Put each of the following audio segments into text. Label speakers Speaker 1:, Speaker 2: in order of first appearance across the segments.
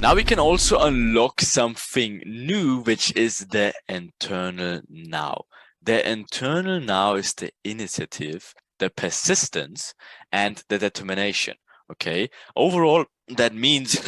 Speaker 1: Now we can also unlock something new, which is the internal now. The internal now is the initiative, the persistence, and the determination. Okay. Overall, that means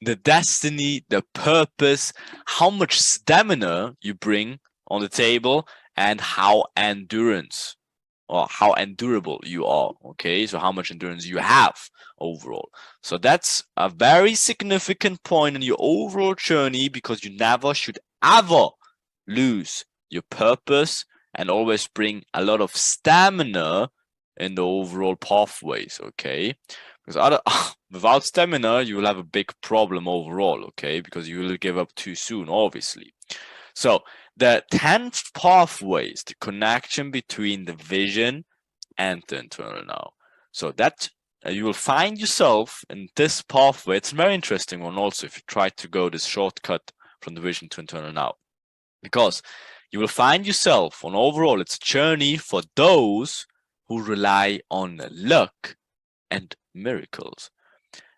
Speaker 1: the destiny, the purpose, how much stamina you bring on the table, and how endurance or how endurable you are. Okay. So how much endurance you have overall. So that's a very significant point in your overall journey, because you never should ever lose your purpose and always bring a lot of stamina in the overall pathways. Okay. Because without stamina, you will have a big problem overall. Okay. Because you will give up too soon, obviously. So the 10th pathway is the connection between the vision and the internal now. So that you will find yourself in this pathway. It's a very interesting one also if you try to go this shortcut from the vision to internal now, because you will find yourself on overall, it's a journey for those who rely on luck and miracles.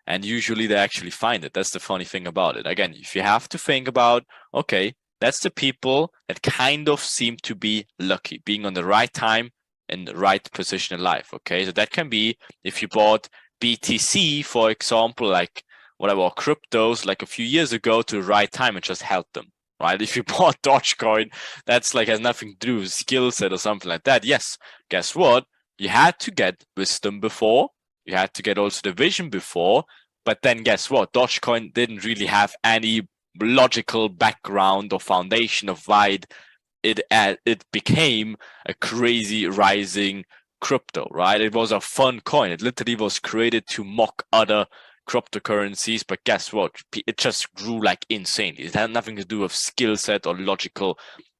Speaker 1: And usually they actually find it. That's the funny thing about it. Again, if you have to think about, okay, that's the people that kind of seem to be lucky, being on the right time in the right position in life. Okay, so that can be if you bought BTC, for example, like whatever cryptos, like a few years ago to the right time and just helped them. Right? If you bought Dogecoin, that's like has nothing to do with skill set or something like that. Yes, guess what? You had to get wisdom before. You had to get also the vision before, but then guess what? Dogecoin didn't really have any logical background or foundation of why it became a crazy rising crypto, right? It was a fun coin. It literally was created to mock other cryptocurrencies, but guess what? It just grew like insanely. It had nothing to do with skill set or logical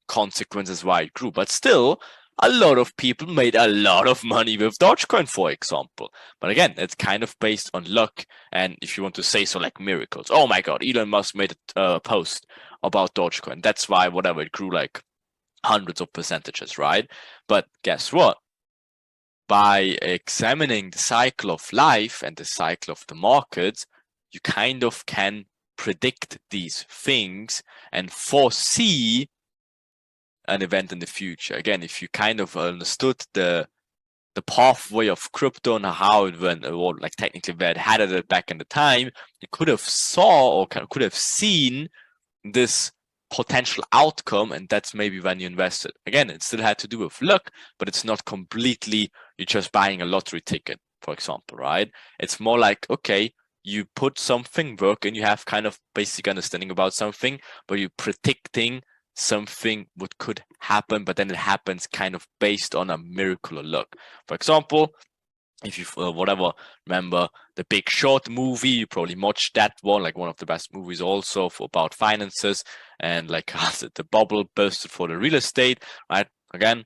Speaker 1: consequences why it grew, but still a lot of people made a lot of money with Dogecoin, for example. But again, it's kind of based on luck, and if you want to say so, like miracles. Oh my God, Elon Musk made a post about Dogecoin. That's why whatever it grew like hundreds of percentages, right? But guess what? By examining the cycle of life and the cycle of the markets, you kind of can predict these things and foresee an event in the future. Again, if you kind of understood the pathway of crypto and how it went, or like technically where it had it back in the time, you could have saw or could have seen this potential outcome, and that's maybe when you invested. Again, it still had to do with luck, but it's not completely you're just buying a lottery ticket, for example, right? It's more like, okay, you put something work and you have kind of basic understanding about something, but you're predicting something what could happen, but then it happens kind of based on a miracle or luck. For example, if you whatever remember the Big Short movie, you probably watched that one, like one of the best movies also for about finances, and like the bubble bursted for the real estate, right? Again,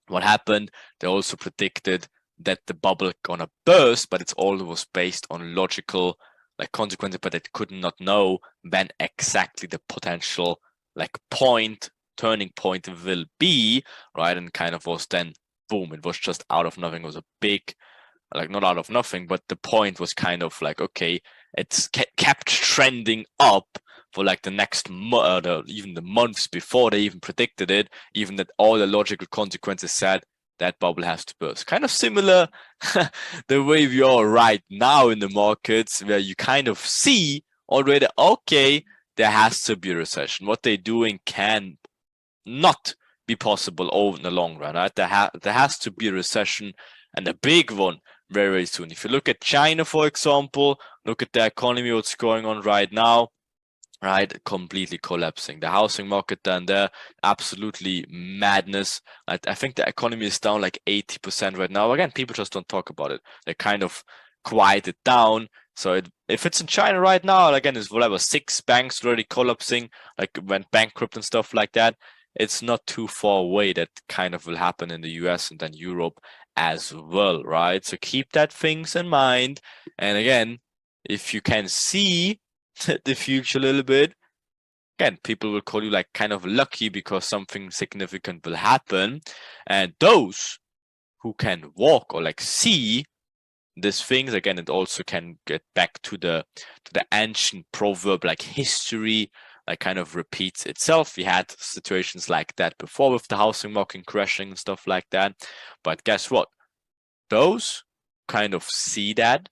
Speaker 1: what happened? They also predicted that the bubble gonna burst, but it's all was based on logical like consequences, but it could not know when exactly the potential like turning point will be, right? And kind of was then boom, it was just out of nothing. It was a big, like not out of nothing, but the point was kind of like, okay, it's kept trending up for like the next even the months before they even predicted it, even that all the logical consequences said that bubble has to burst. Kind of similar the way we are right now in the markets, where you kind of see already, okay, there has to be a recession. What they're doing can not be possible over in the long run, right? There has to be a recession, and a big one very, very soon. If you look at China, for example, look at the economy, what's going on right now, right? Completely collapsing. The housing market down there, absolutely madness. I think the economy is down like 80% right now. Again, people just don't talk about it. They kind of quiet it down. So if it's in China right now, again, it's whatever, 6 banks already collapsing, like went bankrupt and stuff like that. It's not too far away that kind of will happen in the US and then Europe as well, right? So keep that things in mind. And again, if you can see the future a little bit, again, people will call you like kind of lucky because something significant will happen. And those who can walk or like see these things, again, it also can get back to the ancient proverb, like history like kind of repeats itself. We had situations like that before with the housing market crashing and stuff like that. But guess what? Those kind of see that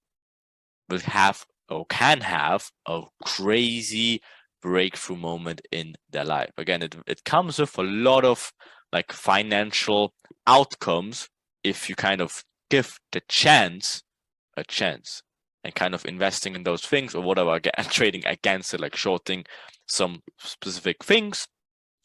Speaker 1: will have or can have a crazy breakthrough moment in their life. Again, it comes with a lot of like financial outcomes if you kind of give the chance a chance and kind of investing in those things or whatever, and trading against it, like shorting some specific things,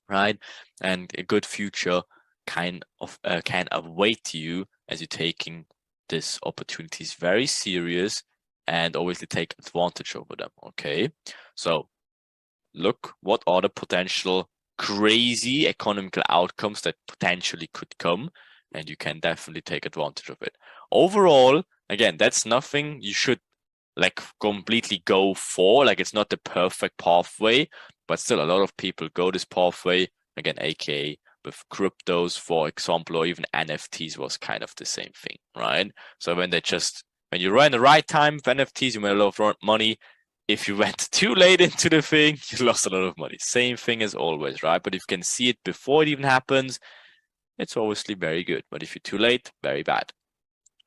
Speaker 1: right? And a good future kind of can await you as you're taking these opportunities very serious and obviously take advantage over them. Okay, so look, what are the potential crazy economical outcomes that potentially could come, and you can definitely take advantage of it. Overall, again, that's nothing you should like completely go for. Like it's not the perfect pathway, but still a lot of people go this pathway. Again, aka with cryptos, for example, or even NFTs was kind of the same thing, right? So when you're in the right time with NFTs, you made a lot of money. If you went too late into the thing, you lost a lot of money. Same thing as always, right? But if you can see it before it even happens, it's obviously very good. But if you're too late, very bad,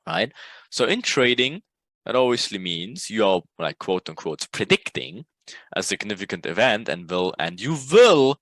Speaker 1: right? So in trading, that obviously means you are like quote unquote predicting a significant event and you will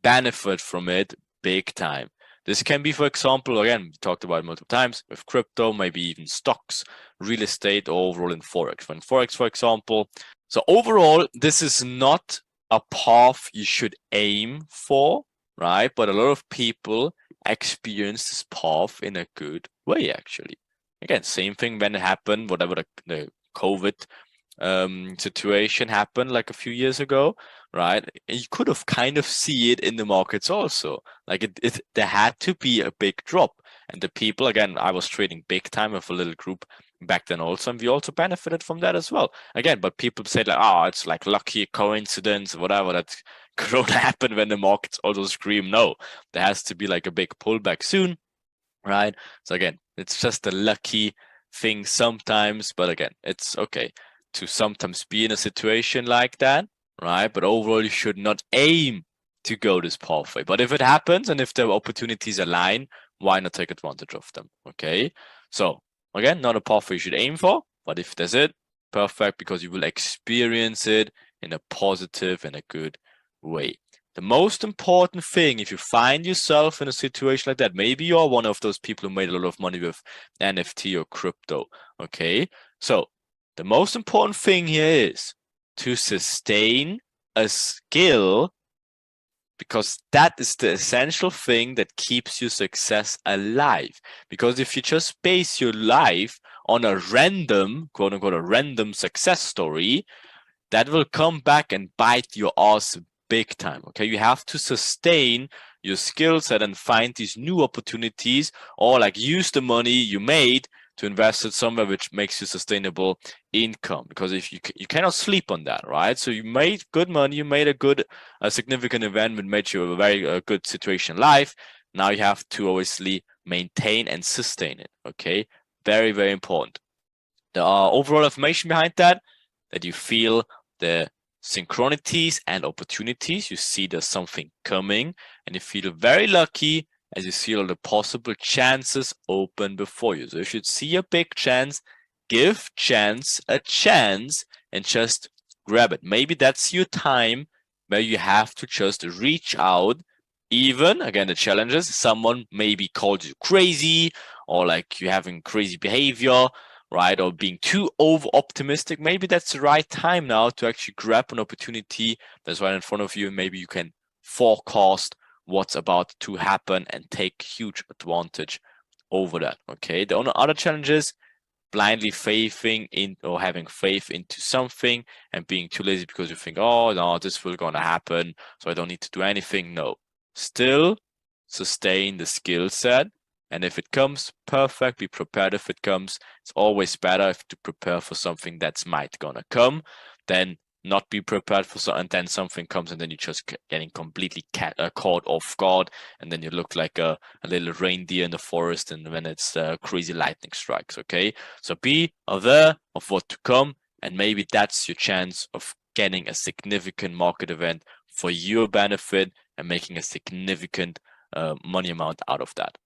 Speaker 1: benefit from it big time. This can be, for example, again, we talked about it multiple times with crypto, maybe even stocks, real estate, or overall in Forex. When Forex, for example, so overall, this is not a path you should aim for, right? But a lot of people experience this path in a good way, actually. Again, same thing when it happened, whatever the COVID situation happened like a few years ago, right? And you could have kind of see it in the markets also. Like there had to be a big drop. And the people, again, I was trading big time with a little group back then also, and we also benefited from that as well. Again, but people say like, oh, it's like lucky coincidence, whatever, that Corona happened when the markets also scream. No, there has to be like a big pullback soon, right? So again, it's just a lucky thing sometimes, but again, it's okay to sometimes be in a situation like that, right? But overall, you should not aim to go this pathway. But if it happens and if the opportunities align, why not take advantage of them? Okay. So again, not a pathway you should aim for, but if there's it, perfect, because you will experience it in a positive and a good way. The most important thing, if you find yourself in a situation like that, maybe you're one of those people who made a lot of money with NFT or crypto. Okay. So the most important thing here is to sustain a skill, because that is the essential thing that keeps your success alive. Because if you just base your life on a random, quote unquote, a random success story, that will come back and bite your ass big time. Okay, you have to sustain your skill set and find these new opportunities, or like use the money you made to invest it somewhere which makes you sustainable income. Because if you cannot sleep on that, right? So you made good money, you made a significant event that made you a very good situation in life. Now you have to obviously maintain and sustain it. Okay, very, very important. The overall information behind that you feel the synchronities and opportunities. You see there's something coming, and you feel very lucky as you see all the possible chances open before you. So if you see a big chance, give chance a chance and just grab it. Maybe that's your time where you have to just reach out. Even again, the challenges, someone maybe called you crazy, or like you having crazy behavior, right? Or being too over optimistic. Maybe that's the right time now to actually grab an opportunity that's right in front of you. Maybe you can forecast what's about to happen and take huge advantage over that. Okay. The only other challenge is blindly faithing in or having faith into something and being too lazy because you think, oh no, this will gonna happen, so I don't need to do anything. No. Still sustain the skill set. And if it comes, perfect, be prepared if it comes. It's always better if to prepare for something that's might gonna come than not be prepared for something, and then something comes, and then you're just getting completely caught off guard, and then you look like a little reindeer in the forest, and when it's crazy lightning strikes. Okay, so be aware of what to come, and maybe that's your chance of getting a significant market event for your benefit and making a significant money amount out of that.